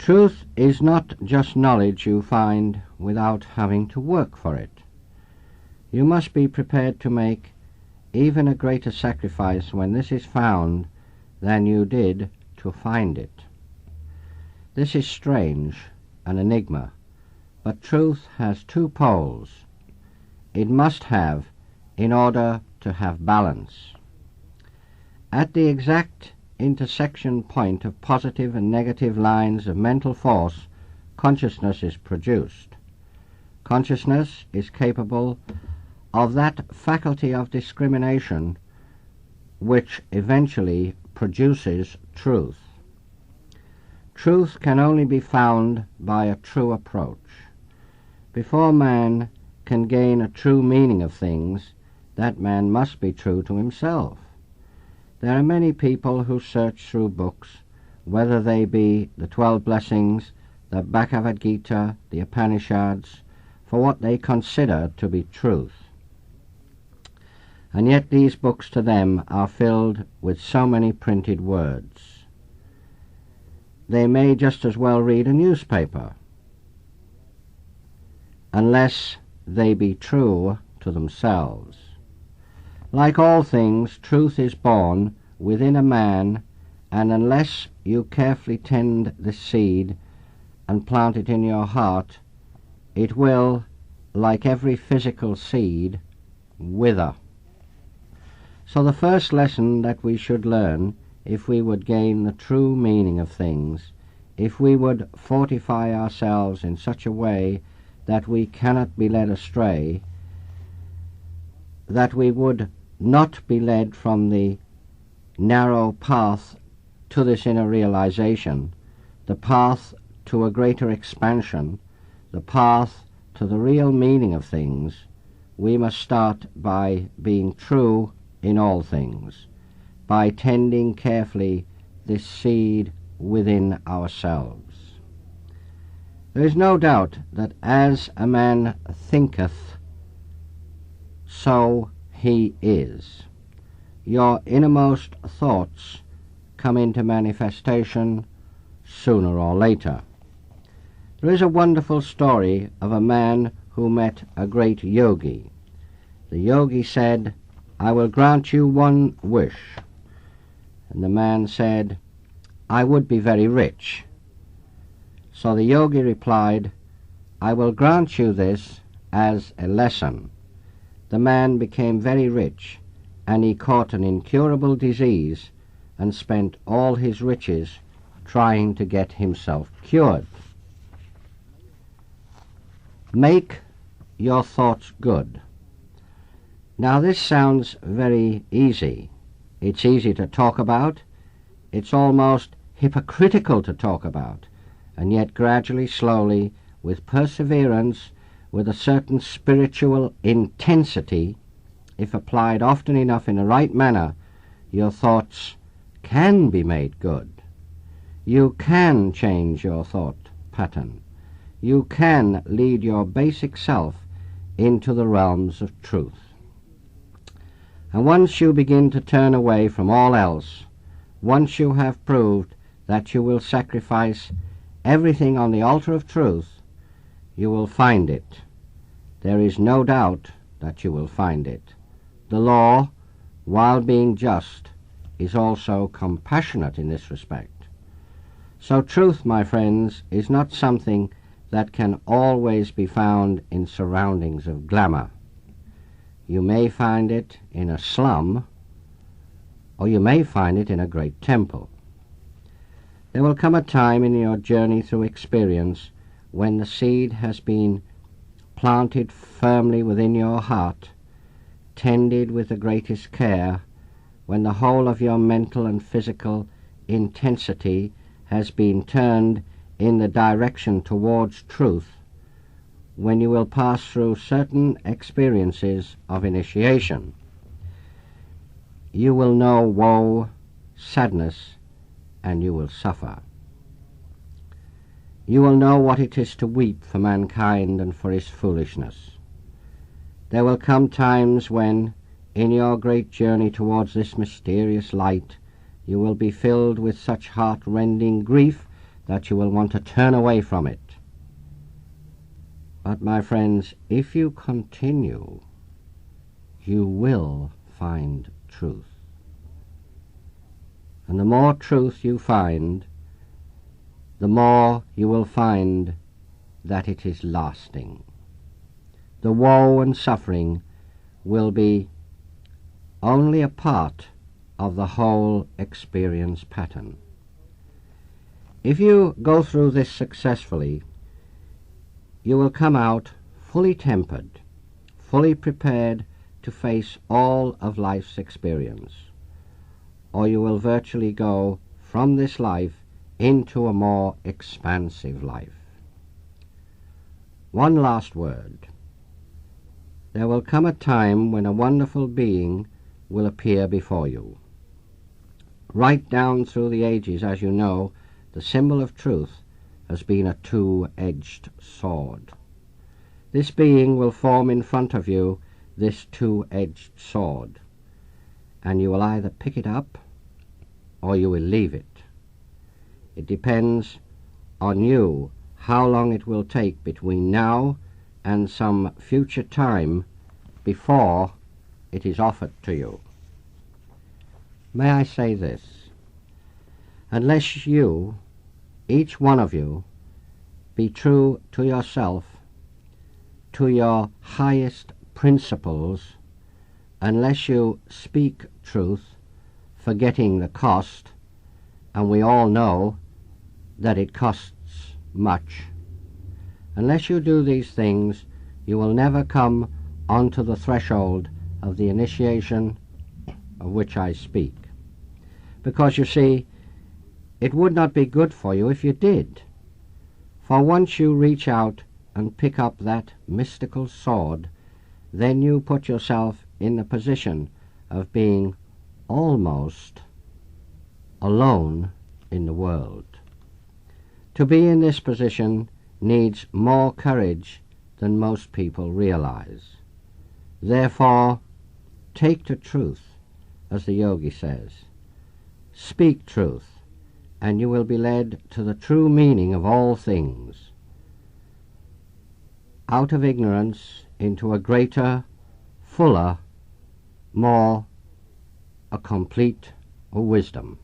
Truth is not just knowledge you find without having to work for it. You must be prepared to make even a greater sacrifice when this is found than you did to find it. This is strange, an enigma, but truth has two poles. It must have in order to have balance. At the exact intersection point of positive and negative lines of mental force, consciousness is produced. Consciousness is capable of that faculty of discrimination which eventually produces truth. Truth can only be found by a true approach. Before man can gain a true meaning of things, that man must be true to himself. There are many people who search through books, whether they be the 12 Blessings, the Bhagavad Gita, the Upanishads, for what they consider to be truth. And yet these books to them are filled with so many printed words. They may just as well read a newspaper, unless they be true to themselves. Like all things, truth is born within a man, and unless you carefully tend the seed and plant it in your heart, it will, like every physical seed, wither. So the first lesson that we should learn, if we would gain the true meaning of things, if we would fortify ourselves in such a way that we cannot be led astray, that we would not be led from the narrow path to this inner realization, the path to a greater expansion, the path to the real meaning of things, we must start by being true in all things, by tending carefully this seed within ourselves. There is no doubt that as a man thinketh, so he is. Your innermost thoughts come into manifestation sooner or later. There is a wonderful story of a man who met a great yogi. The yogi said, "I will grant you one wish." And the man said, "I would be very rich." So the yogi replied, "I will grant you this as a lesson." The man became very rich, and he caught an incurable disease and spent all his riches trying to get himself cured. Make your thoughts good. Now this sounds very easy. It's easy to talk about. It's almost hypocritical to talk about. And yet gradually, slowly, with perseverance, with a certain spiritual intensity, if applied often enough in the right manner, your thoughts can be made good. You can change your thought pattern. You can lead your basic self into the realms of truth. And once you begin to turn away from all else, once you have proved that you will sacrifice everything on the altar of truth, you will find it. There is no doubt that you will find it. The law, while being just, is also compassionate in this respect. So truth, my friends, is not something that can always be found in surroundings of glamour. You may find it in a slum, or you may find it in a great temple. There will come a time in your journey through experience when the seed has been planted firmly within your heart, tended with the greatest care, when the whole of your mental and physical intensity has been turned in the direction towards truth, when you will pass through certain experiences of initiation. You will know woe, sadness, and you will suffer. You will know what it is to weep for mankind and for his foolishness. There will come times when, in your great journey towards this mysterious light, you will be filled with such heart-rending grief that you will want to turn away from it. But my friends, if you continue, you will find truth. And the more truth you find, the more you will find that it is lasting. The woe and suffering will be only a part of the whole experience pattern. If you go through this successfully, you will come out fully tempered, fully prepared to face all of life's experience, or you will virtually go from this life into a more expansive life. One last word. There will come a time when a wonderful being will appear before you. Right down through the ages, as you know, the symbol of truth has been a two-edged sword. This being will form in front of you this two-edged sword, and you will either pick it up or you will leave it. It depends on you how long it will take between now and some future time before it is offered to you. May I say this? Unless you, each one of you, be true to yourself, to your highest principles, unless you speak truth, forgetting the cost, and we all know that it costs much, unless you do these things, you will never come onto the threshold of the initiation of which I speak. Because, you see, it would not be good for you if you did. For once you reach out and pick up that mystical sword, then you put yourself in the position of being almost alone in the world. To be in this position needs more courage than most people realize. Therefore, take to truth, as the yogi says. Speak truth, and you will be led to the true meaning of all things. Out of ignorance into a greater, fuller, more a complete wisdom.